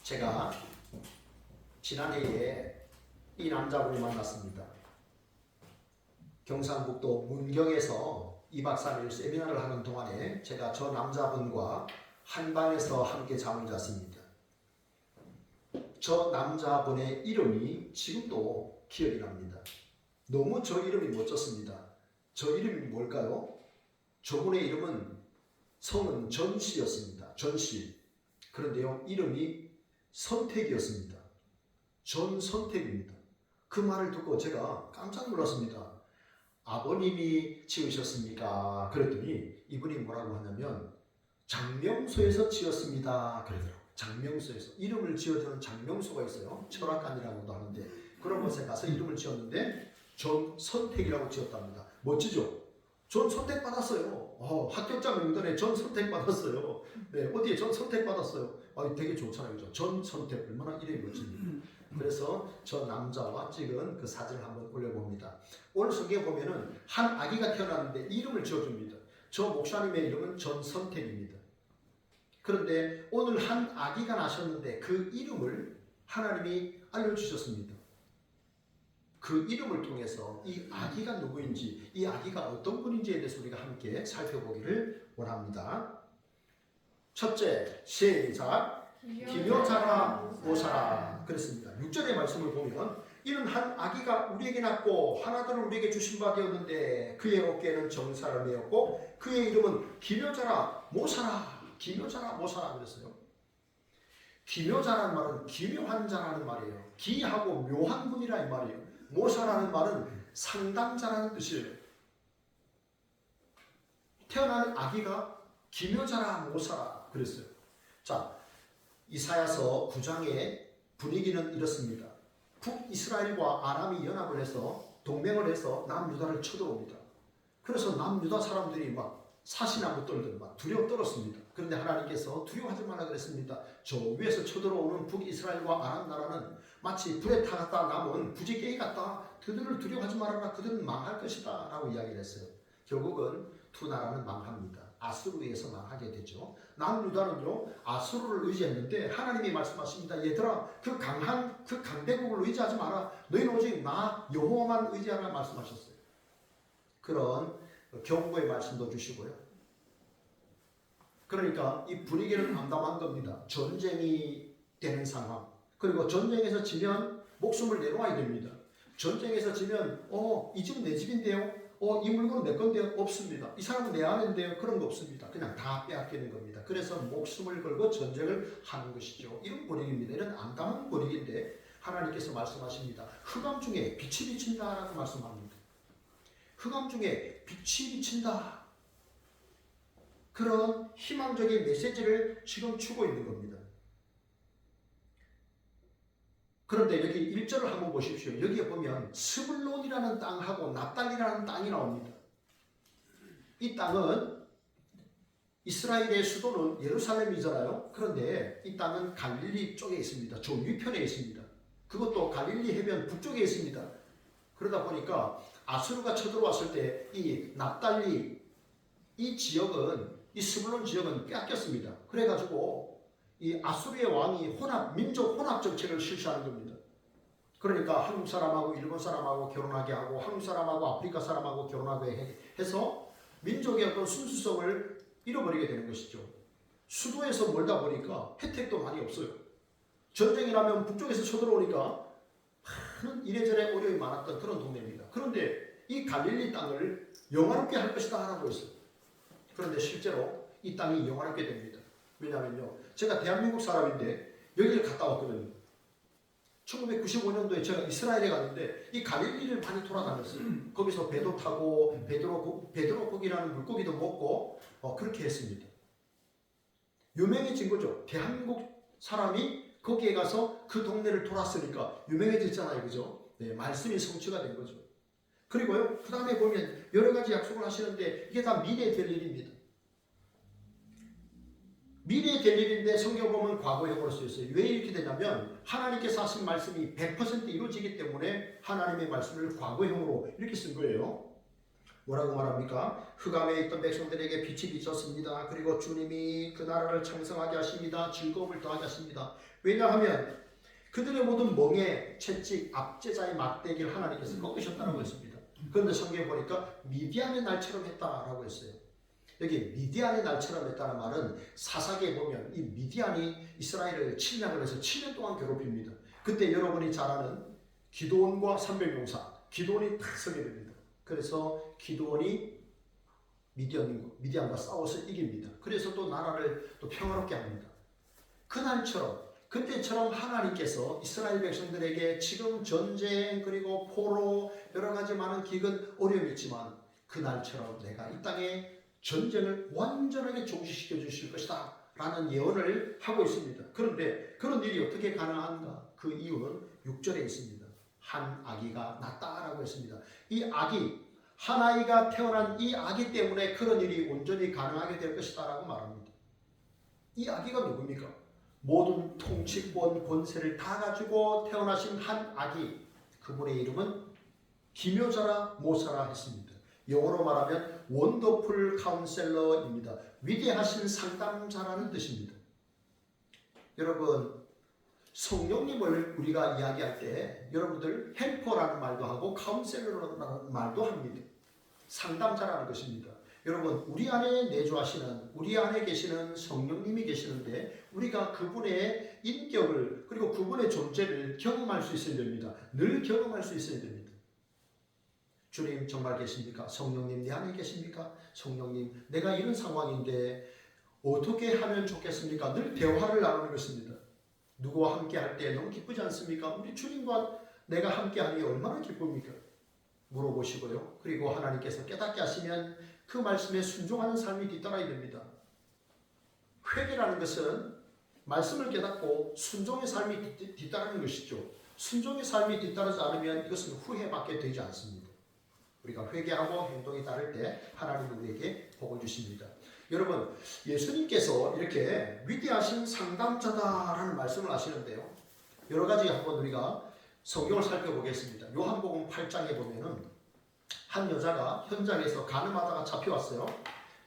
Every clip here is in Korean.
제가 지난해에 이 남자분을 만났습니다. 경상북도 문경에서 2박 3일 세미나를 하는 동안에 제가 저 남자분과 한 방에서 함께 잠을 잤습니다. 저 남자분의 이름이 지금도 기억이 납니다. 너무 저 이름이 멋졌습니다. 저 이름이 뭘까요? 저분의 이름은 성은 전씨였습니다. 전씨. 그런데요, 이름이 선택이었습니다. 전선택입니다. 그 말을 듣고 제가 깜짝 놀랐습니다. 아버님이 지으셨습니까? 그랬더니 이분이 뭐라고 하냐면 장명소에서 지었습니다. 그러더라고요. 장명소에서. 이름을 지어주는 장명소가 있어요. 철학관이라고도 하는데 그런 곳에 가서 이름을 지었는데 전선택이라고 지었답니다. 멋지죠? 전 선택받았어요. 합격자 명단에 전 선택받았어요. 네, 어디에 전 선택받았어요. 되게 좋잖아요. 그죠? 전 선택. 얼마나 이름이 멋집니까? 그래서 저 남자와 찍은 그 사진을 한번 올려봅니다. 오늘 성경에 보면은 한 아기가 태어났는데 이름을 지어줍니다. 저 목사님의 이름은 전선택입니다. 그런데 오늘 한 아기가 나셨는데 그 이름을 하나님이 알려주셨습니다. 그 이름을 통해서 이 아기가 누구인지, 이 아기가 어떤 분인지에 대해서 우리가 함께 살펴보기를 원합니다. 첫째, 시작. 기묘자라 모사라. 그랬습니다. 6절의 말씀을 보면 이는 한 아기가 우리에게 낳고 하나들을 우리에게 주신 바 되었는데 그의 어깨에는 정사를 메었고 그의 이름은 기묘자라 모사라. 기묘자라 모사라 그랬어요. 기묘자라는 말은 기묘한 자라는 말이에요. 기하고 묘한 분이라 이 말이에요. 모사라는 말은 상담자라는 뜻이에요. 태어난 아기가 기묘자라 모사라 그랬어요. 자, 이사야서 9장의 분위기는 이렇습니다. 북이스라엘과 아람이 연합을 해서 동맹을 해서 남유다를 쳐들어옵니다. 그래서 남유다 사람들이 막 사시나무 떨듯 막 두려워 떨었습니다. 그런데 하나님께서 두려워하지 말라 그랬습니다. 저 위에서 쳐들어오는 북이스라엘과 아람 나라는 마치 불에 타갔다 남은 부지깽이 같다. 그들을 두려워하지 말아라. 그들은 망할 것이다 라고 이야기를 했어요. 결국은 두 나라는 망합니다. 아수르에서 망하게 되죠. 남유다는요 아수르를 의지했는데 하나님이 말씀하십니다. 얘들아 그 강한 그 강대국을 의지하지 마라. 너희는 오직 나 여호와만 의지하라 말씀하셨어요. 그런 경고의 말씀도 주시고요. 그러니까 이 분위기는 암담한 겁니다. 전쟁이 되는 상황. 그리고 전쟁에서 지면 목숨을 내놓아야 됩니다. 전쟁에서 지면 이 집은 내 집인데요. 이 물건은 내 건데요. 없습니다. 이 사람은 내 아내인데요. 그런 거 없습니다. 그냥 다 빼앗기는 겁니다. 그래서 목숨을 걸고 전쟁을 하는 것이죠. 이런 분위기입니다. 이런 암담한 분위기인데 하나님께서 말씀하십니다. 흑암 중에 빛이 비친다라고 말씀합니다. 흑암 중에 빛이 비친다. 그런 희망적인 메시지를 지금 주고 있는 겁니다. 그런데 여기 1절을 한번 보십시오. 여기에 보면 스불론이라는 땅하고 납달리라는 땅이 나옵니다. 이 땅은 이스라엘의 수도는 예루살렘이잖아요. 그런데 이 땅은 갈릴리 쪽에 있습니다. 저 위편에 있습니다. 그것도 갈릴리 해변 북쪽에 있습니다. 그러다 보니까 아수르가 쳐들어왔을 때 이 납달리 이 지역은 이 스불론 지역은 빼앗겼습니다. 그래가지고 이 아수르의 왕이 민족 혼합 정책을 실시하는 겁니다. 그러니까 한국 사람하고 일본 사람하고 결혼하게 하고 한국 사람하고 아프리카 사람하고 결혼하게 해서 민족의 어떤 순수성을 잃어버리게 되는 것이죠. 수도에서 멀다 보니까 혜택도 많이 없어요. 전쟁이 나면 북쪽에서 쳐들어오니까 많은 이래저래 어려움이 많았던 그런 동네입니다. 그런데 이 갈릴리 땅을 영화롭게 할 것이다 라고 했어요. 그런데 실제로 이 땅이 영화롭게 됩니다. 왜냐하면요, 제가 대한민국 사람인데 여기를 갔다 왔거든요. 1995년도에 제가 이스라엘에 갔는데 이 갈릴리를 많이 돌아다녔어요. 거기서 배도 타고 베드로고기라는 물고기도 먹고 그렇게 했습니다. 유명해진 거죠. 대한민국 사람이 거기에 가서 그 동네를 돌았으니까 유명해졌잖아요. 그죠? 네, 말씀이 성취가 된 거죠. 그리고요, 그 다음에 보면 여러 가지 약속을 하시는데 이게 다 미래에 될 일입니다. 미래에 될 일인데 성경 보면 과거형으로 쓰였어요. 왜 이렇게 되냐면 하나님께서 하신 말씀이 100% 이루어지기 때문에 하나님의 말씀을 과거형으로 이렇게 쓴 거예요. 뭐라고 말합니까? 흑암에 있던 백성들에게 빛이 비쳤습니다. 그리고 주님이 그 나라를 창성하게 하십니다. 즐거움을 더하게 하십니다. 왜냐하면 그들의 모든 멍에 채찍 압제자의 막대기를 하나님께서 꺾으셨다고 했습니다. 그런데 성경에 보니까 미디안의 날처럼 했다라고 했어요. 여기 미디안의 날처럼 했다는 말은 사사기에 보면 이 미디안이 이스라엘을 침략을 해서 7년 동안 괴롭힙니다. 그때 여러분이 잘 아는 기드온과 300용사, 기드온이 딱 서게 됩니다. 그래서 기드온이 미디안과 싸워서 이깁니다. 그래서 또 나라를 또 평화롭게 합니다. 그날처럼 그때처럼 하나님께서 이스라엘 백성들에게 지금 전쟁 그리고 포로 여러 가지 많은 기근 어려움이 있지만 그날처럼 내가 이 땅에 전쟁을 완전하게 종식시켜 주실 것이다 라는 예언을 하고 있습니다. 그런데 그런 일이 어떻게 가능한가? 그 이유는 6절에 있습니다. 한 아기가 낳았다라고 했습니다. 이 아기, 한 아이가 태어난 이 아기 때문에 그런 일이 온전히 가능하게 될 것이다 라고 말합니다. 이 아기가 누굽니까? 모든 통치권, 권세를 다 가지고 태어나신 한 아기, 그분의 이름은 기묘자라 모사라 했습니다. 영어로 말하면 원더풀 카운셀러입니다. 위대하신 상담자라는 뜻입니다. 여러분, 성령님을 우리가 이야기할 때 여러분들 헬퍼라는 말도 하고 카운셀러라는 말도 합니다. 상담자라는 것입니다. 여러분, 우리 안에 내주하시는, 우리 안에 계시는 성령님이 계시는데 우리가 그분의 인격을 그리고 그분의 존재를 경험할 수 있어야 됩니다. 늘 경험할 수 있어야 됩니다. 주님 정말 계십니까? 성령님 내 안에 계십니까? 성령님 내가 이런 상황인데 어떻게 하면 좋겠습니까? 늘 대화를 나누는 것입니다. 누구와 함께 할 때 너무 기쁘지 않습니까? 우리 주님과 내가 함께 하니 얼마나 기쁩니까? 물어보시고요. 그리고 하나님께서 깨닫게 하시면 그 말씀에 순종하는 삶이 뒤따라야 됩니다. 회개라는 것은 말씀을 깨닫고 순종의 삶이 뒤따르는 것이죠. 순종의 삶이 뒤따르지 않으면 이것은 후회밖에 되지 않습니다. 우리가 회개하고 행동이 따를 때 하나님은 우리에게 복을 주십니다. 여러분, 예수님께서 이렇게 위대하신 상담자다라는 말씀을 하시는데요. 여러 가지 한번 우리가 성경을 살펴보겠습니다. 요한복음 8장에 보면은 한 여자가 현장에서 간음하다가 잡혀왔어요.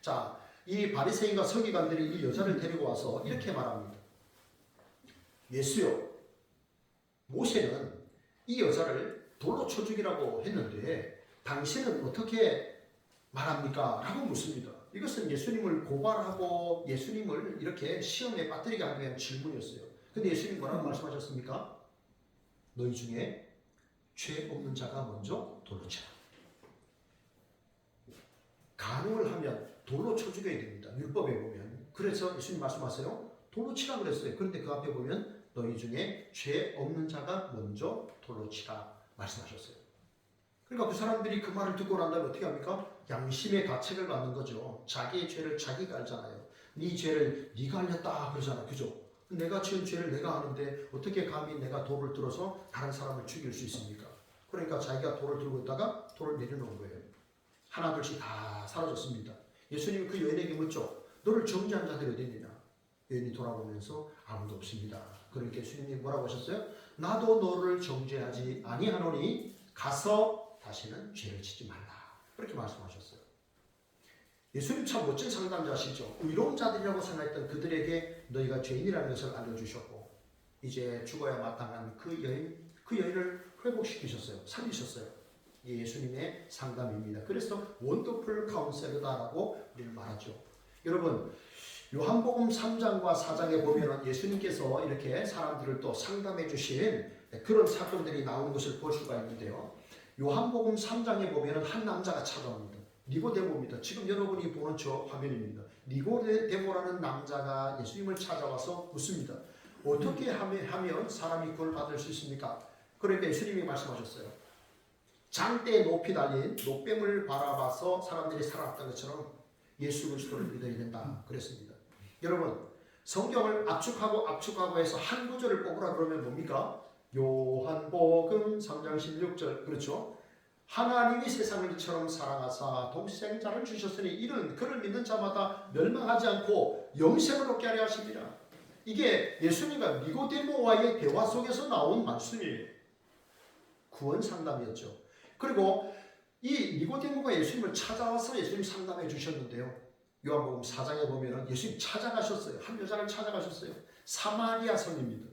자, 이 바리새인과 서기관들이 이 여자를 데리고 와서 이렇게 말합니다. 예수요, 모세는 이 여자를 돌로 쳐 죽이라고 했는데 당신은 어떻게 말합니까? 라고 묻습니다. 이것은 예수님을 고발하고 예수님을 이렇게 시험에 빠뜨리게 하기 위한 질문이었어요. 근데 예수님 뭐라고 말씀하셨습니까? 너희 중에 죄 없는 자가 먼저 돌로 치라. 간음을 하면 돌로 쳐 죽여야 됩니다. 율법에 보면. 그래서 예수님 말씀하세요. 돌로 치라 그랬어요. 그런데 그 앞에 보면 너희 중에 죄 없는 자가 먼저 돌로 치라 말씀하셨어요. 그러니까 그 사람들이 그 말을 듣고 난 다음에 어떻게 합니까? 양심의 가책을 받는 거죠. 자기의 죄를 자기가 알잖아요. 네 죄를 네가 알렸다 그러잖아요. 그죠? 내가 지은 죄를 내가 아는데 어떻게 감히 내가 돌을 들어서 다른 사람을 죽일 수 있습니까? 그러니까 자기가 돌을 들고 있다가 돌을 내려놓은 거예요. 하나둘씩 다 사라졌습니다. 예수님이 그 여인에게 묻죠. 너를 정죄한 자들이 어디 있느냐? 여인이 돌아보면서 아무도 없습니다. 그러니까 예수님이 뭐라고 하셨어요? 나도 너를 정죄하지 아니하노니 가서 다시는 죄를 짓지 말라. 그렇게 말씀하셨어요. 예수님 참 멋진 상담자시죠. 의로운 자들이라고 생각했던 그들에게 너희가 죄인이라는 것을 알려주셨고 이제 죽어야 마땅한 그 여인을 회복시키셨어요. 살리셨어요. 이게 예수님의 상담입니다. 그래서 원더풀 카운셀러다라고 우리는 말하죠. 여러분, 요한복음 3장과 4장에 보면 예수님께서 이렇게 사람들을 또 상담해 주신 그런 사건들이 나오는 것을 볼 수가 있는데요. 요한복음 3장에 보면 한 남자가 찾아옵니다. 니고데모입니다. 지금 여러분이 보는 저 화면입니다. 니고데모라는 남자가 예수님을 찾아와서 묻습니다. 어떻게 하면 사람이 구원을 받을 수 있습니까? 그러니까 예수님이 말씀하셨어요. 장대에 높이 달린 노뱀을 바라봐서 사람들이 살아났던 것처럼 예수 그리스도를 믿어야 된다 그랬습니다. 여러분, 성경을 압축하고 해서 한 구절을 뽑으라 그러면 뭡니까? 요한복음 3장 16절 그렇죠? 하나님이 세상을 이처럼 사랑하사 독생자를 주셨으니 이는 그를 믿는 자마다 멸망하지 않고 영생을 얻게 하려 하십니다. 이게 예수님과 니고데모와의 대화 속에서 나온 말씀이에요. 구원 상담이었죠. 그리고 이 니고데모가 예수님을 찾아와서 예수님 상담해 주셨는데요. 요한복음 4장에 보면 예수님 찾아가셨어요. 한 여자를 찾아가셨어요. 사마리아 성입니다.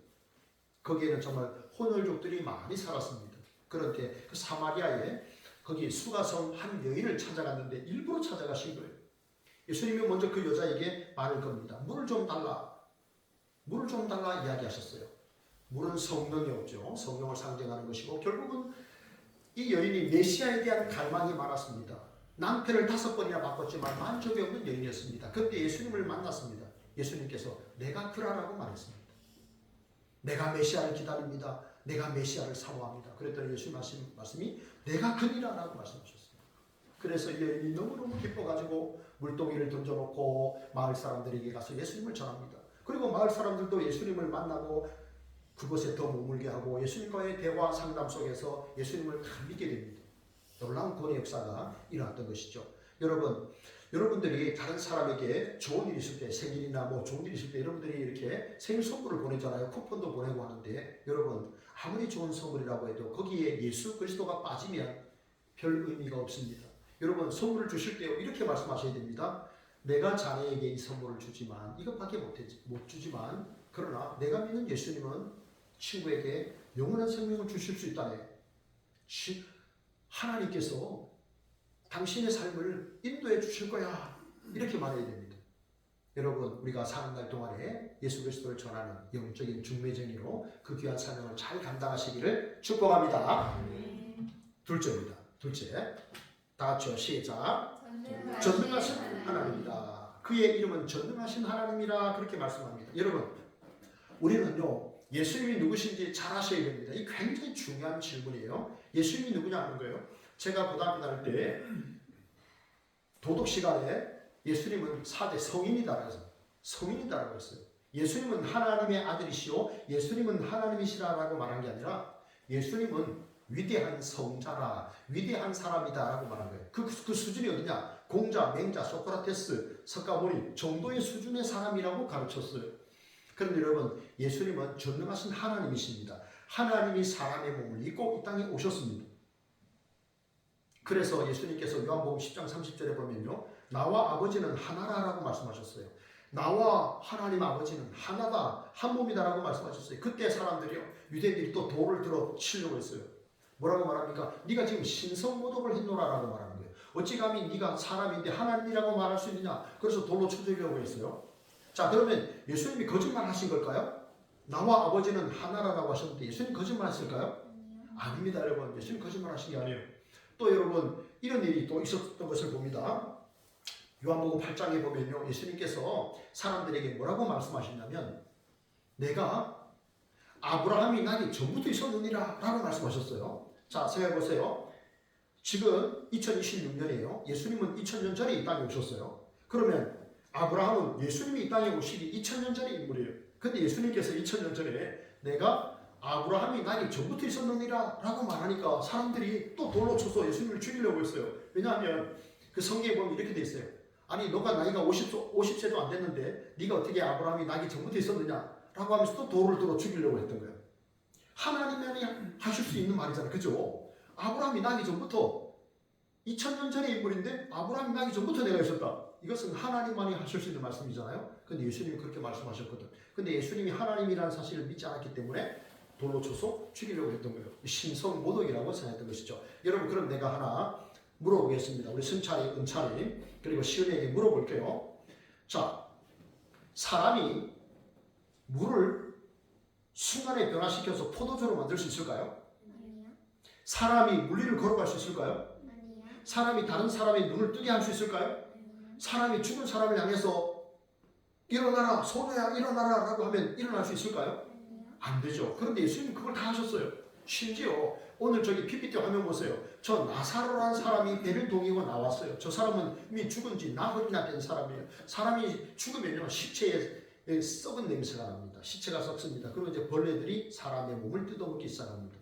거기에는 정말 혼혈족들이 많이 살았습니다. 그런데 그 사마리아에 거기 수가성 한 여인을 찾아갔는데 일부러 찾아가신 거예요. 예수님이 먼저 그 여자에게 말을 겁니다. 물을 좀 달라. 물을 좀 달라 이야기하셨어요. 물은 성령이 없죠. 성령을 상징하는 것이고 결국은 이 여인이 메시아에 대한 갈망이 많았습니다. 남편을 5번이나 바꿨지만 만족이 없는 여인이었습니다. 그때 예수님을 만났습니다. 예수님께서 내가 그라라고 말했습니다. 내가 메시아를 기다립니다. 내가 메시아를 사모합니다. 그랬더니 예수님 말씀이 내가 그니라라고 말씀하셨어요. 그래서 이 여인이 너무너무 기뻐가지고 물동이를 던져놓고 마을 사람들에게 가서 예수님을 전합니다. 그리고 마을 사람들도 예수님을 만나고 그곳에 더 머물게 하고 예수님과의 대화 상담 속에서 예수님을 다 믿게 됩니다. 놀라운 구원의 역사가 일어났던 것이죠. 여러분들이 다른 사람에게 좋은 일 있을 때, 생일이나 뭐 좋은 일 있을 때 여러분들이 이렇게 생일 선물을 보내잖아요. 쿠폰도 보내고 하는데 여러분 아무리 좋은 선물이라고 해도 거기에 예수 그리스도가 빠지면 별 의미가 없습니다. 여러분 선물을 주실 때 이렇게 말씀하셔야 됩니다. 내가 자네에게 이 선물을 주지만 이것밖에 못 주지만 그러나 내가 믿는 예수님은 친구에게 영원한 생명을 주실 수 있다네. 하나님께서 당신의 삶을 인도해 주실 거야. 이렇게 말해야 됩니다. 여러분 우리가 사는 날 동안에 예수 그리스도를 전하는 영적인 중매쟁이로 그 귀한 사명을 잘 감당하시기를 축복합니다. 둘째입니다. 둘째. 다 같이요. 시작. 전능하신 하나님이다. 그의 이름은 전능하신 하나님이라 그렇게 말씀합니다. 여러분 우리는요 예수님이 누구신지 잘 아셔야 됩니다. 이 굉장히 중요한 질문이에요. 예수님이 누구냐 하는 거예요. 제가 고등학교 다닐 때 도덕 시간에 예수님은 4대 성인이다라고 해서 성인이다라고 했어요. 예수님은 하나님의 아들이시오 예수님은 하나님이시라고 말한 게 아니라 예수님은 위대한 성자라 위대한 사람이다라고 말한 거예요. 그 수준이 어디냐? 공자, 맹자, 소크라테스, 석가모니 정도의 수준의 사람이라고 가르쳤어요. 그런데 여러분 예수님은 전능하신 하나님이십니다. 하나님이 사람의 몸을 입고 이 땅에 오셨습니다. 그래서 예수님께서 요한복음 10장 30절에 보면요 나와 아버지는 하나라고 말씀하셨어요. 나와 하나님 아버지는 하나다 한 몸이다라고 말씀하셨어요. 그때 사람들이요 유대인들이 또 돌을 들어 치려고 했어요. 뭐라고 말합니까? 네가 지금 신성모독을 했노라라고 말하는 거예요. 어찌 감히 네가 사람인데 하나님이라고 말할 수 있느냐. 그래서 돌로 쳐주려고 했어요. 자 그러면 예수님이 거짓말 하신 걸까요? 나와 아버지는 하나라고 하셨는데 예수님 거짓말 했을까요? 아닙니다 여러분. 예수님 거짓말 하신 게 아니에요. 또 여러분 이런 일이 또 있었던 것을 봅니다. 요한복음 8장에 보면요 예수님께서 사람들에게 뭐라고 말씀하셨냐면 내가 아브라함이 나기 전부터 있었느니라 라고 말씀하셨어요. 자 생각해보세요. 지금 2026년이에요. 예수님은 2000년 전에 이 땅에 오셨어요. 그러면 아브라함은 예수님이 이 땅에 오시기 2000년 전의 인물이에요. 근데 예수님께서 2000년 전에 내가 아브라함이 나기 전부터 있었느니라 라고 말하니까 사람들이 또 돌로 쳐서 예수님을 죽이려고 했어요. 왜냐하면 그 성경에 보면 이렇게 돼 있어요. 아니 너가 나이가 50세도 안 됐는데 네가 어떻게 아브라함이 나기 전부터 있었느냐 라고 하면서 또 돌을 들어 죽이려고 했던 거예요. 하나님만이 하실 수 있는 말이잖아요. 그죠? 아브라함이 나기 전부터 2000년 전의 인물인데 아브라함이 나기 전부터 내가 있었다. 이것은 하나님만이 하실 수 있는 말씀이잖아요. 근데 예수님이 그렇게 말씀하셨거든. 근데 예수님이 하나님이라는 사실을 믿지 않았기 때문에 돌로 쳐서 죽이려고 했던 거예요. 신성모독이라고 생각했던 것이죠. 여러분 그럼 내가 하나 물어보겠습니다. 우리 승찬이, 은찬이 그리고 시은이에게 물어볼게요. 자, 사람이 물을 순간에 변화시켜서 포도주로 만들 수 있을까요? 아니요. 사람이 물리를 걸어갈 수 있을까요? 아니요. 사람이 다른 사람의 눈을 뜨게 할 수 있을까요? 아니요. 사람이 죽은 사람을 향해서 일어나라 소녀야 일어나라 라고 하면 일어날 수 있을까요? 아니요. 안 되죠. 그런데 예수님 그걸 다 하셨어요. 심지어 오늘 저기 PPT 화면 보세요. 저 나사로라는 사람이 배를 동이고 나왔어요. 저 사람은 이미 죽은 지 나흘이나 된 사람이에요. 사람이 죽으면요 시체에 썩은 냄새가 납니다. 시체가 썩습니다. 그리고 이제 벌레들이 사람의 몸을 뜯어먹기 시작합니다.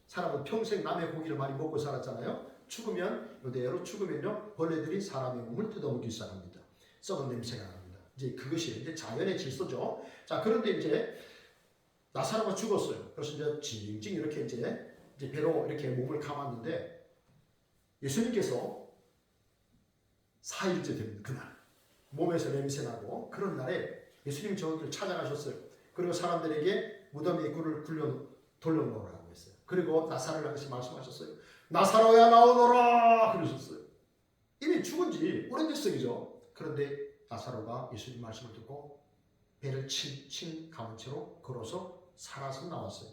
사람은 평생 남의 고기를 많이 먹고 살았잖아요. 죽으면 이대로 죽으면요 벌레들이 사람의 몸을 뜯어먹기 시작합니다. 썩은 냄새가 납니다. 이제 그것이 이제 자연의 질서죠. 자 그런데 이제 나사로가 죽었어요. 그래서 이제 징징 이렇게 이제 배로 이렇게 몸을 감았는데 예수님께서 4일째 됩니다. 그날 몸에서 냄새나고 그런 날에 예수님이 저기를 찾아가셨어요. 그리고 사람들에게 무덤에 꿀을 돌려놓으라고 했어요. 그리고 나사로를 향해서 말씀하셨어요. 나사로야 나오너라 그러셨어요. 이미 죽은 지 오래됐어요. 그런데 나사로가 예수님 말씀을 듣고 배를 친 감은 채로 걸어서 살아서 나왔어요.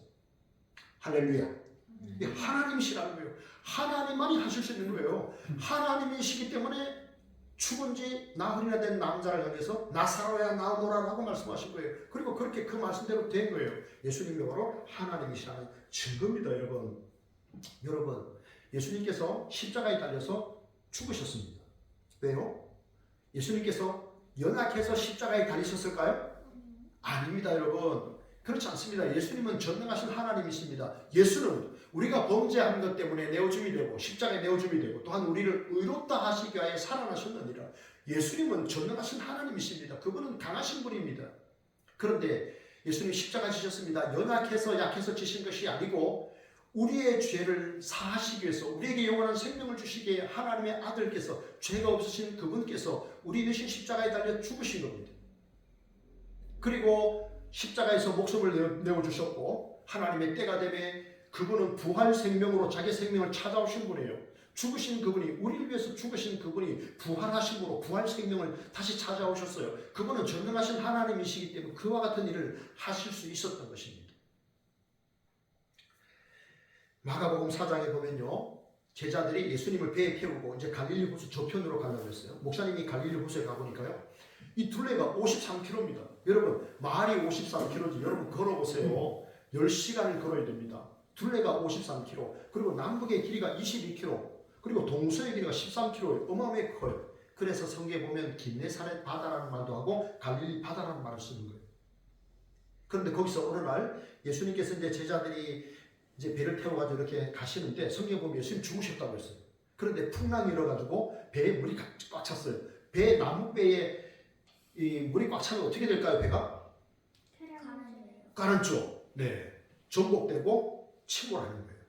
할렐루야. 하나님이시라는 거예요. 하나님만이 하실 수 있는 거예요. 하나님이시기 때문에 죽은 지 나흘이나 된 남자를 향해서 나사로야 나오너라라고 말씀하신 거예요. 그리고 그렇게 그 말씀대로 된 거예요. 예수님이 바로 하나님이시라는 증거입니다. 여러분 예수님께서 십자가에 달려서 죽으셨습니다. 왜요? 예수님께서 연약해서 십자가에 달리셨을까요? 아닙니다. 여러분 그렇지 않습니다. 예수님은 전능하신 하나님이십니다. 예수는 우리가 범죄한 것 때문에 내어줌이 되고 십자가에 내어줌이 되고 또한 우리를 의롭다 하시기 위하여 살아나셨느니라. 예수님은 전능하신 하나님이십니다. 그분은 강하신 분입니다. 그런데 예수님 십자가 지셨습니다. 연약해서 약해서 지신 것이 아니고 우리의 죄를 사하시기 위해서 우리에게 영원한 생명을 주시기 위해 하나님의 아들께서 죄가 없으신 그분께서 우리 대신 십자가에 달려 죽으신 겁니다. 그리고 십자가에서 목숨을 내어주셨고 하나님의 때가 되매 그분은 부활 생명으로 자기 생명을 찾아오신 분이에요. 죽으신 그분이 우리를 위해서 죽으신 그분이 부활하심으로 부활 생명을 다시 찾아오셨어요. 그분은 전능하신 하나님이시기 때문에 그와 같은 일을 하실 수 있었던 것입니다. 마가복음 4장에 보면요. 제자들이 예수님을 배에 태우고 이제 갈릴리 호수 저편으로 가려고 했어요. 목사님이 갈릴리 호수에 가보니까요. 이 둘레가 53km입니다. 여러분 말이 53km지. 여러분 걸어보세요. 10시간을 걸어야 됩니다. 둘레가 53km 그리고 남북의 길이가 22km 그리고 동서의 길이가 13km 어마어마하게 커요. 그래서 성경에 보면 긴네사렛 바다라는 말도 하고 갈릴리 바다라는 말을 쓰는 거예요. 그런데 거기서 어느 날 예수님께서 이제 제자들이 이제 배를 태워가지고 이렇게 가시는데 성경에 보면 예수님 죽으셨다고 했어요. 그런데 풍랑이 일어가지고 배에 물이 꽉 찼어요. 배 남북배에 이 물이 꽉 차면 어떻게 될까요? 배가? 가라앉죠. 네, 전복되고 침몰하는 거예요.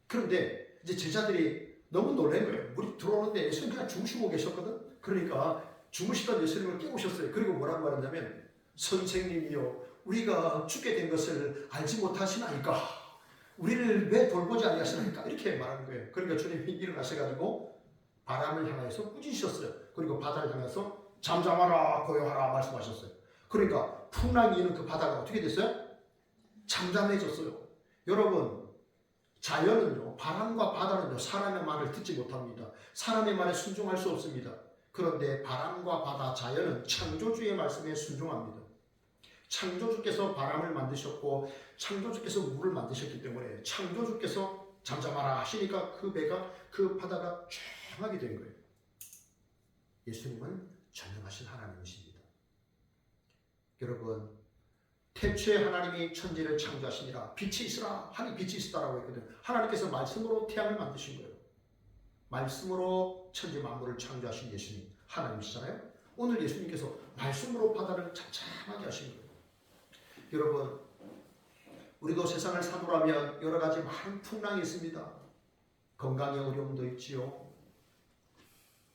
그런데 이제 제자들이 너무 놀란 거예요. 물이 들어오는데 예수님 그냥 주무시고 계셨거든. 그러니까 주무시던 예수님을 깨우셨어요. 그리고 뭐라고 말했냐면 선생님이요 우리가 죽게 된 것을 알지 못하시나이까 우리를 왜 돌보지 아니하시나이까 이렇게 말하는 거예요. 그러니까 주님이 일어나셔가지고 바람을 향해서 꾸짖으셨어요. 그리고 바다를 향해서 잠잠하라 고요하라 말씀하셨어요. 그러니까 풍랑이 있는 그 바다가 어떻게 됐어요? 잠잠해졌어요. 여러분 자연은요 바람과 바다는요 사람의 말을 듣지 못합니다. 사람의 말에 순종할 수 없습니다. 그런데 바람과 바다 자연은 창조주의 말씀에 순종합니다. 창조주께서 바람을 만드셨고 창조주께서 물을 만드셨기 때문에 창조주께서 잠잠하라 하시니까 그 배가 그 바다가 조용하게 된 거예요. 예수님은 전능하신 하나님이십니다. 여러분 태초에 하나님이 천지를 창조하시니라 빛이 있으라 하니 빛이 있었다라고 했거든요. 하나님께서 말씀으로 태양을 만드신 거예요. 말씀으로 천지 만물을 창조하신 예수님 하나님이시잖아요. 오늘 예수님께서 말씀으로 바다를 잠잠하게 하신 거예요. 여러분 우리도 세상을 사노라면 여러 가지 많은 풍랑이 있습니다. 건강의 어려움도 있지요.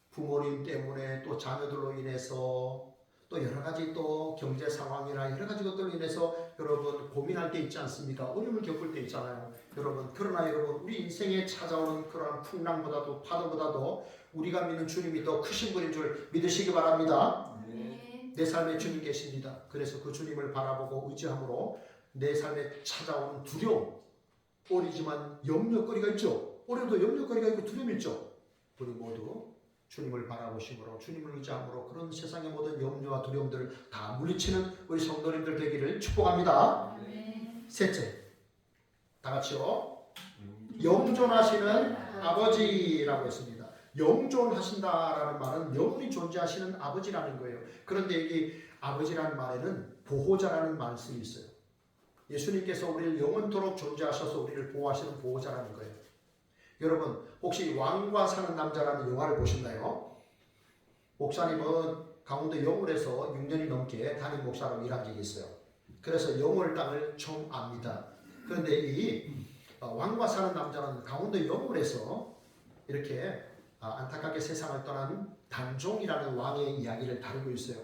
부모님 때문에 또 자녀들로 인해서 또 여러 가지 또 경제 상황이나 여러 가지 것들로 인해서 여러분 고민할 때 있지 않습니까? 어려움을 겪을 때 있잖아요. 여러분 그러나 여러분 우리 인생에 찾아오는 그러한 풍랑보다도 파도보다도 우리가 믿는 주님이 더 크신 분인 줄 믿으시기 바랍니다. 내 삶에 주님 계십니다. 그래서 그 주님을 바라보고 의지함으로 내 삶에 찾아오는 두려움, 어리지만 염려거리가 있죠. 어려도 염려거리가 있고 두려움이 있죠. 우리 모두 주님을 바라보심으로 주님을 의지함으로 그런 세상의 모든 염려와 두려움들을 다 물리치는 우리 성도님들 되기를 축복합니다. 셋째, 다 같이요. 영존하시는 아버지라고 했습니다. 영존하신다라는 말은 영원히 존재하시는 아버지라는 거예요. 그런데 이 아버지라는 말에는 보호자라는 말씀이 있어요. 예수님께서 우리를 영원토록 존재하셔서 우리를 보호하시는 보호자라는 거예요. 여러분 혹시 왕과 사는 남자라는 영화를 보셨나요? 목사님은 강원도 영월에서 6년이 넘게 담임 목사로 일한 적이 있어요. 그래서 영월 땅을 좀 압니다. 그런데 이 왕과 사는 남자는 강원도 영월에서 이렇게 안타깝게 세상을 떠난 단종이라는 왕의 이야기를 다루고 있어요.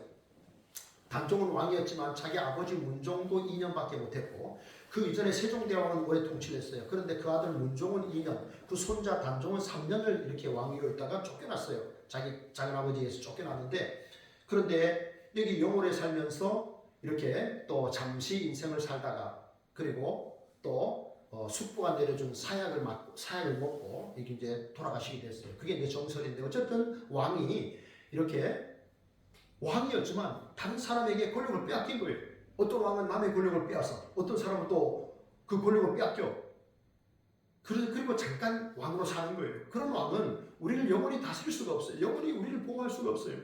단종은 왕이었지만 자기 아버지 문종도 2년밖에 못했고 그 이전에 세종대왕은 오래 통치를 했어요. 그런데 그 아들 문종은 2년, 그 손자 단종은 3년을 이렇게 왕위로 있다가 쫓겨났어요. 자기 작은 아버지에서 쫓겨났는데, 그런데 여기 영월에 살면서 이렇게 또 잠시 인생을 살다가, 그리고 또 숙부가 내려준 사약을 먹고 이렇게 이제 돌아가시게 됐어요. 그게 이제 정설인데, 어쨌든 왕이 이렇게 왕이었지만 다른 사람에게 권력을 빼앗긴 거예요. 어떤 왕은 남의 권력을 빼앗아, 어떤 사람은 또 그 권력을 빼앗겨. 그리고 잠깐 왕으로 사는 거예요. 그런 왕은 우리를 영원히 다스릴 수가 없어요. 영원히 우리를 보호할 수가 없어요.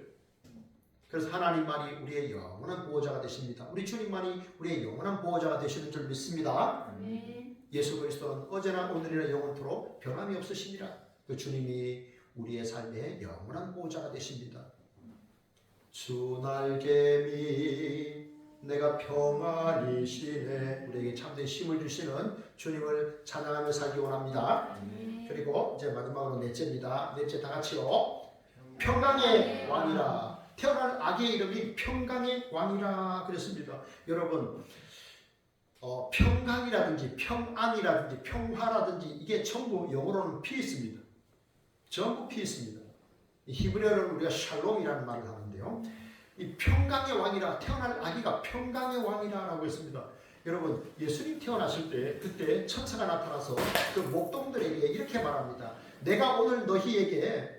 그래서 하나님만이 우리의 영원한 보호자가 되십니다. 우리 주님만이 우리의 영원한 보호자가 되시는 줄 믿습니다. 예수 그리스도는 어제나 오늘이나 영원토록 변함이 없으십니다. 그 주님이 우리의 삶의 영원한 보호자가 되십니다. 주 날개미 내가 평안이시네. 우리에게 참된 힘을 주시는 주님을 찬양하며 살기 원합니다. 그리고 이제 마지막으로 넷째입니다. 넷째 다 같이요. 평강의 왕이라. 태어난 아기의 이름이 평강의 왕이라 그랬습니다. 여러분, 평강이라든지 평안이라든지 평화라든지 이게 전부 영어로는 피스입니다. 전부 피스입니다. 히브리어로는 우리가 샬롬이라는 말을 하는데요. 이 평강의 왕이라, 태어날 아기가 평강의 왕이라라고 했습니다. 여러분, 예수님 태어나실 때 그때 천사가 나타나서 그 목동들에게 이렇게 말합니다. 내가 오늘 너희에게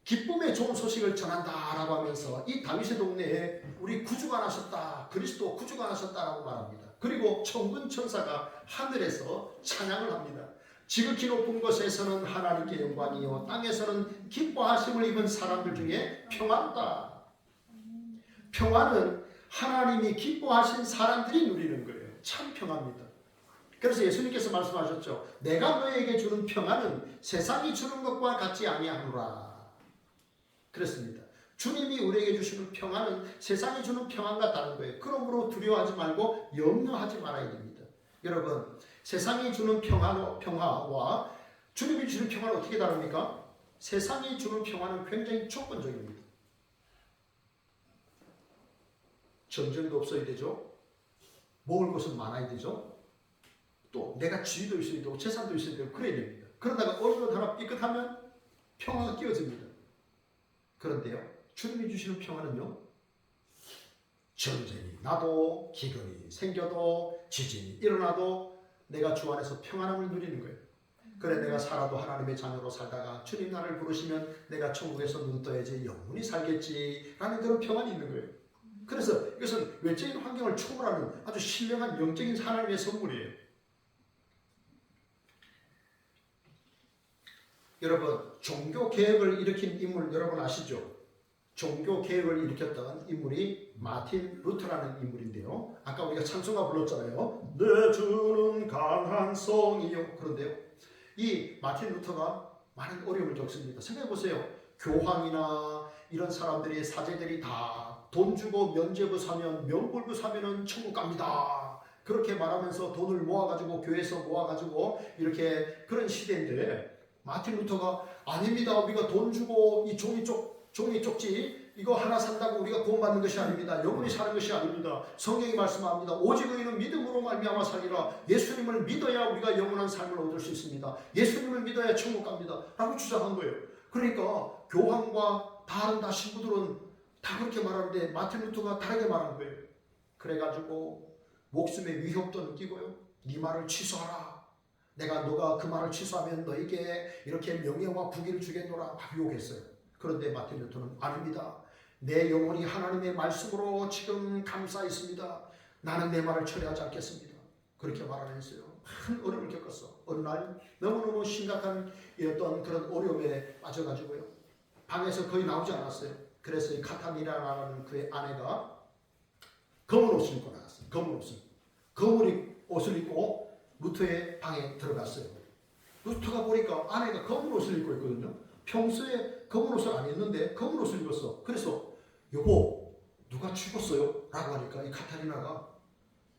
기쁨의 좋은 소식을 전한다라고 하면서 이 다윗의 동네에 우리 구주가 나셨다, 그리스도 구주가 나셨다라고 말합니다. 그리고 천군 천사가 하늘에서 찬양을 합니다. 지극히 높은 곳에서는 하나님께 영광이요 땅에서는 기뻐하심을 입은 사람들 중에 평안다. 평안은 하나님이 기뻐하신 사람들이 누리는 거예요. 참 평안입니다. 그래서 예수님께서 말씀하셨죠. 내가 너에게 주는 평안은 세상이 주는 것과 같지 아니하노라. 그랬습니다. 주님이 우리에게 주시는 평안은 세상이 주는 평안과 다른 거예요. 그러므로 두려워하지 말고 염려하지 말아야 됩니다. 여러분, 세상이 주는 평화와 주님이 주는 평화는 어떻게 다릅니까? 세상이 주는 평화는 굉장히 조건적입니다. 전쟁도 없어야 되죠. 먹을 것은 많아야 되죠. 또 내가 지위도 있어야 되고 재산도 있어야 되고 그래야 됩니다. 그러다가 어느 것 하나 삐끗하면 평화가 끼어집니다. 그런데요, 주님이 주시는 평화는요, 전쟁이 나도 기근이 생겨도 지진이 일어나도 내가 주 안에서 평안함을 누리는 거예요. 그래, 내가 살아도 하나님의 자녀로 살다가 주님 나를 부르시면 내가 천국에서 눈 떠야지 영원히 살겠지라는 그런 평안이 있는 거예요. 그래서 이것은 외적인 환경을 초월하는 아주 신령한 영적인 하나님의 선물이에요. 여러분, 종교개혁을 일으킨 인물 여러분 아시죠? 종교개혁을 일으켰던 인물이 마틴 루터라는 인물인데요. 아까 우리가 찬송가 불렀잖아요. 내 주는 강한 성이요. 그런데요, 이 마틴 루터가 많은 어려움을 겪습니다. 생각해보세요. 교황이나 이런 사람들이, 사제들이 다 돈 주고 면죄부 사면, 명불부 사면은 천국 갑니다. 그렇게 말하면서 돈을 모아가지고, 교회에서 모아가지고 이렇게 그런 시대인데, 마틴 루터가 아닙니다. 우리가 돈 주고 이 종이 쪽지 이거 하나 산다고 우리가 구원받는 것이 아닙니다. 영원히 사는 것이 아닙니다. 성경이 말씀합니다. 오직 의인은 믿음으로 말미암아 살리라. 예수님을 믿어야 우리가 영원한 삶을 얻을 수 있습니다. 예수님을 믿어야 천국 갑니다. 라고 주장한 거예요. 그러니까 교황과 다른 신부들은 다 그렇게 말하는데 마틴 루터가 다르게 말한 거예요. 그래가지고 목숨의 위협도 느끼고요. 네 말을 취소하라. 너가 그 말을 취소하면 너에게 이렇게 명예와 부귀를 주겠노라. 막 유혹했어요. 그런데 마틴 루터는 아닙니다. 내 영혼이 하나님의 말씀으로 지금 감싸 있습니다. 나는 내 말을 철회하지 않겠습니다. 그렇게 말하면서요, 큰 어려움을 겪었어. 어느 날 너무너무 심각한 어떤 그런 어려움에 빠져가지고요, 방에서 거의 나오지 않았어요. 그래서 이 카타리나라는 그의 아내가 검은 옷을 입고 나왔어요. 검은 옷을 입고 루터의 방에 들어갔어요. 루터가 보니까 아내가 검은 옷을 입고 있거든요. 평소에 검은 옷을 안 입는데 검은 옷을 입었어. 그래서 여보, 누가 죽었어요? 라고 하니까 이 카타리나가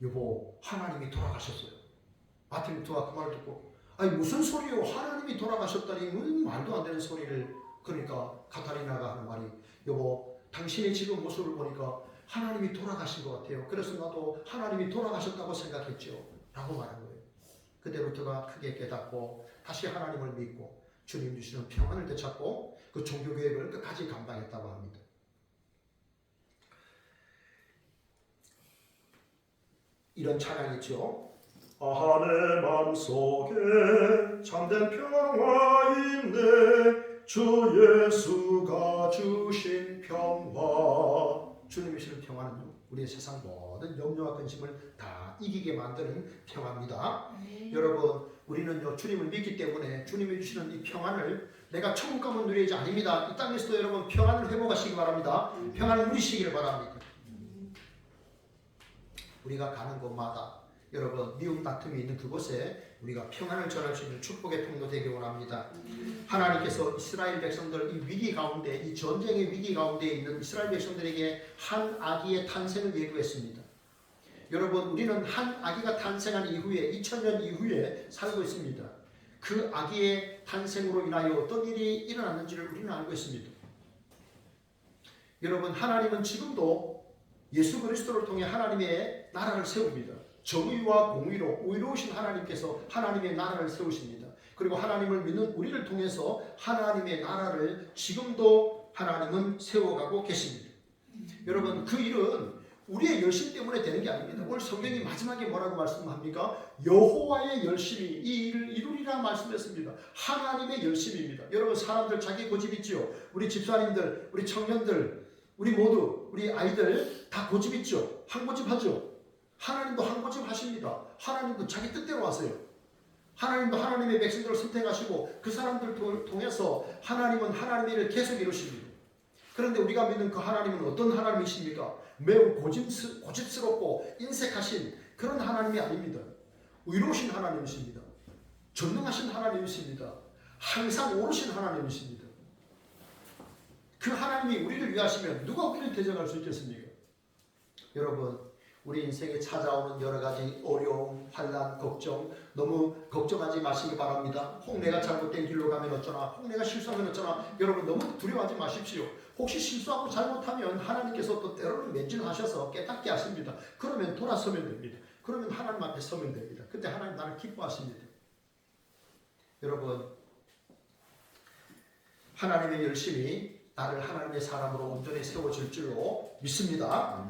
여보, 하나님이 돌아가셨어요. 마틴 루터가 그 말을 듣고 아니 무슨 소리요? 하나님이 돌아가셨다니 말도 안 되는 소리를. 그러니까 카타리나가 하는 말이, 여보 당신의 지금 모습을 보니까 하나님이 돌아가신 것 같아요. 그래서 나도 하나님이 돌아가셨다고 생각했죠 라고 말한 거예요. 그때부터가 크게 깨닫고 다시 하나님을 믿고 주님 주시는 평안을 되찾고 그 종교개혁을 끝까지 감당했다고 합니다. 이런 찬양이 있죠. 내 마음속에 참된 평화 있네. 주 예수가 주신 평화. 주님이 주시는 평화는요, 우리의 세상 모든 염려와 근심을 다 이기게 만드는 평화입니다. 여러분, 우리는요 주님을 믿기 때문에 주님이 주시는 이 평안을 내가 천국 가면 누리지 아닙니다. 이 땅에서도 여러분 평안을 회복하시기 바랍니다. 평안을 누리시기를 바랍니다. 우리가 가는 곳마다 여러분 미움 다툼이 있는 그곳에 우리가 평안을 전할 수 있는 축복의 통로 되기 원합니다. 하나님께서 이스라엘 백성들 이 위기 가운데, 이 전쟁의 위기 가운데 있는 이스라엘 백성들에게 한 아기의 탄생을 예고했습니다. 여러분, 우리는 한 아기가 탄생한 이후에 2000년 이후에 살고 있습니다. 그 아기의 탄생으로 인하여 어떤 일이 일어났는지를 우리는 알고 있습니다. 여러분, 하나님은 지금도 예수 그리스도를 통해 하나님의 나라를 세웁니다. 정의와 공의로 의로우신 하나님께서 하나님의 나라를 세우십니다. 그리고 하나님을 믿는 우리를 통해서 하나님의 나라를 지금도 하나님은 세워가고 계십니다. 여러분, 그 일은 우리의 열심 때문에 되는 게 아닙니다. 오늘 성경이 마지막에 뭐라고 말씀합니까? 여호와의 열심이 이 일을 이루리라 말씀했습니다. 하나님의 열심입니다. 여러분, 사람들 자기 고집 있지요. 우리 집사님들, 우리 청년들, 우리 모두, 우리 아이들 다 고집 있죠. 한 고집 하죠. 하나님도 한 고집 하십니다. 하나님도 자기 뜻대로 하세요. 하나님도 하나님의 백성들을 선택하시고 그 사람들을 통해서 하나님은 하나님의 일을 계속 이루십니다. 그런데 우리가 믿는 그 하나님은 어떤 하나님이십니까? 매우 고집스럽고 인색하신 그런 하나님이 아닙니다. 의로우신 하나님이십니다. 전능하신 하나님이십니다. 항상 오르신 하나님이십니다. 그 하나님이 우리를 위하시면 누가 우리를 대적할 수 있겠습니까? 여러분, 우리 인생에 찾아오는 여러 가지 어려움, 환난, 걱정 너무 걱정하지 마시기 바랍니다. 혹 내가 잘못된 길로 가면 어쩌나, 혹 내가 실수하면 어쩌나, 여러분 너무 두려워하지 마십시오. 혹시 실수하고 잘못하면 하나님께서 또 때로는 맨질하셔서 깨닫게 하십니다. 그러면 돌아서면 됩니다. 그러면 하나님 앞에 서면 됩니다. 그때 하나님 나를 기뻐하십니다. 여러분, 하나님의 열심이 나를 하나님의 사람으로 온전히 세워질 줄로 믿습니다.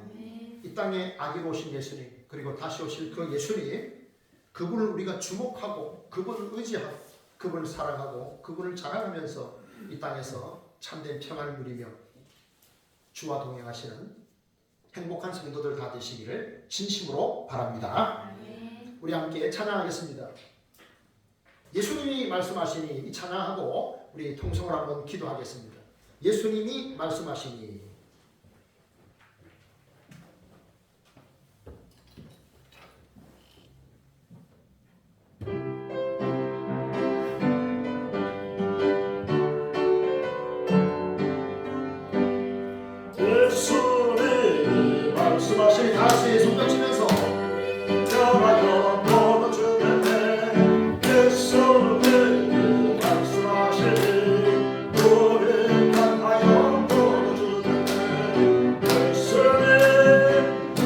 이 땅에 아기로 오신 예수님, 그리고 다시 오실 그 예수님, 그분을 우리가 주목하고 그분을 의지하고 그분을 사랑하고 그분을 자랑하면서 이 땅에서 참된 평안을 누리며 주와 동행하시는 행복한 성도들 다 되시기를 진심으로 바랍니다. 우리 함께 찬양하겠습니다. 예수님이 말씀하시니 이 찬양하고 우리 통성을 한번 기도하겠습니다. 예수님이 말씀하시니. 예수님이 말씀하시니 다시 손뼉 치면서 평안여 너도 주겠네. 예수님이 말씀하시니 우리 강하여 너도 주겠네.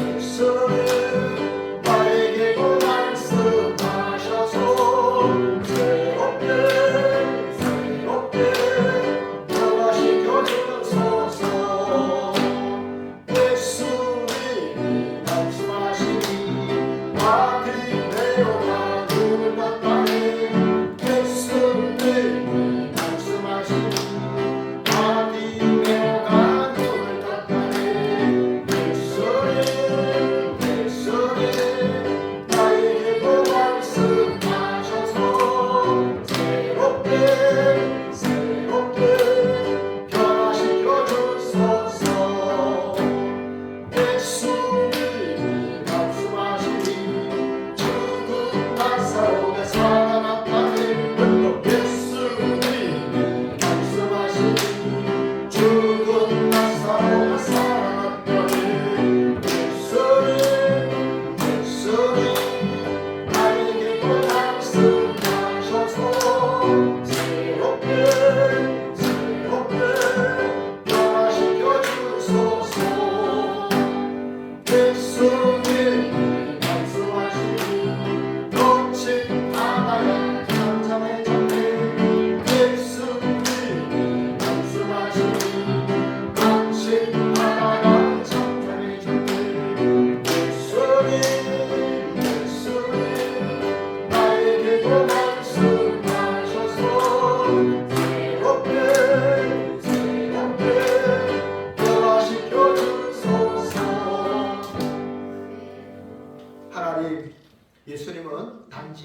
예수님 나에게 곧 말씀하셔서 새롭게 변화시켜 주소서. 예수님이 말씀하시니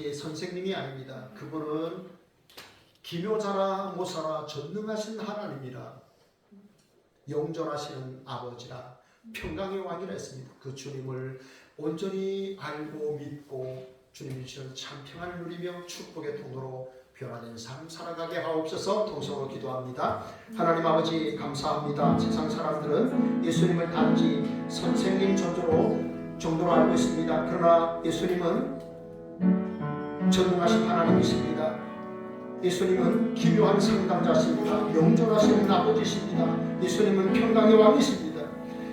아버지 선생님이 아닙니다. 그분은 기묘자라 모사라 전능하신 하나님이라 영존하시는 아버지라 평강의 왕이라 했습니다. 그 주님을 온전히 알고 믿고 주님이 주시는 참 평안을 누리며 축복의 통로로 변화된 삶 살아가게 하옵소서. 통성으로 기도합니다. 하나님 아버지 감사합니다. 세상 사람들은 예수님을 단지 선생님 정도로 알고 있습니다. 그러나 예수님은 전능하신 하나님이십니다. 예수님은 기묘한 상담자십니다. 영존하시는 아버지십니다. 예수님은 평강의 왕이십니다.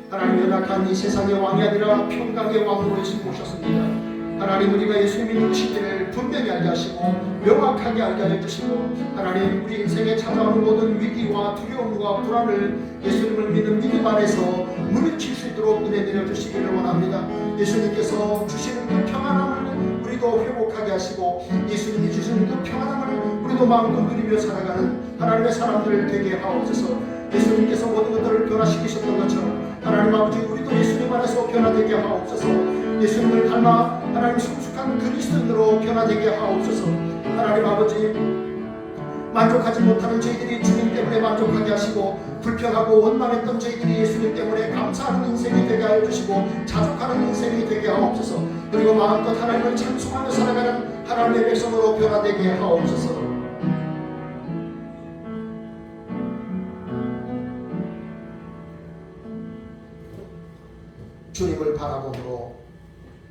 하나님 연약한 이 세상의 왕이 아니라 평강의 왕으로 예수님 모셨습니다. 하나님 우리가 예수님이 누구신지를 분명히 알게 하시고 명확하게 알게 하여 주시고 하나님 우리 인생에 찾아오는 모든 위기와 두려움과 불안을 예수님을 믿는 믿음 안에서 물리칠 수 있도록 은혜 내려주시기를 원합니다. 예수님께서 주시는 그 평안함을 우리도 회복하게 하시고 예수님이 주시는 그 평안함을 우리도 마음껏 누리며 살아가는 하나님의 사람들 되게 하옵소서. 예수님께서 모든 것들을 변화시키셨던 것처럼 하나님 아버지 우리도 예수님 안에서 변화되게 하옵소서. 예수님을 닮아 하나님 성숙한 그리스도인으로 변화되게 하옵소서. 하나님 아버지 만족하지 못하는 저희들이 주님 때문에 만족하게 하시고 불평하고 원망했던 저희들이 예수님 때문에 감사하는 인생이 되게 하여 주시고 자족하는 인생이 되게 하옵소서. 그리고 마음껏 하나님을 찬송하며 살아가는 하나님의 백성으로 변화되게 하옵소서. 주님을 바라보므로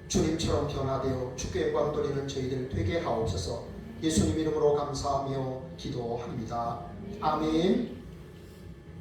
주님처럼 변화되어 주께 영광 돌리는 저희들 되게 하옵소서. 예수님 이름으로 감사하며 기도합니다. 아멘.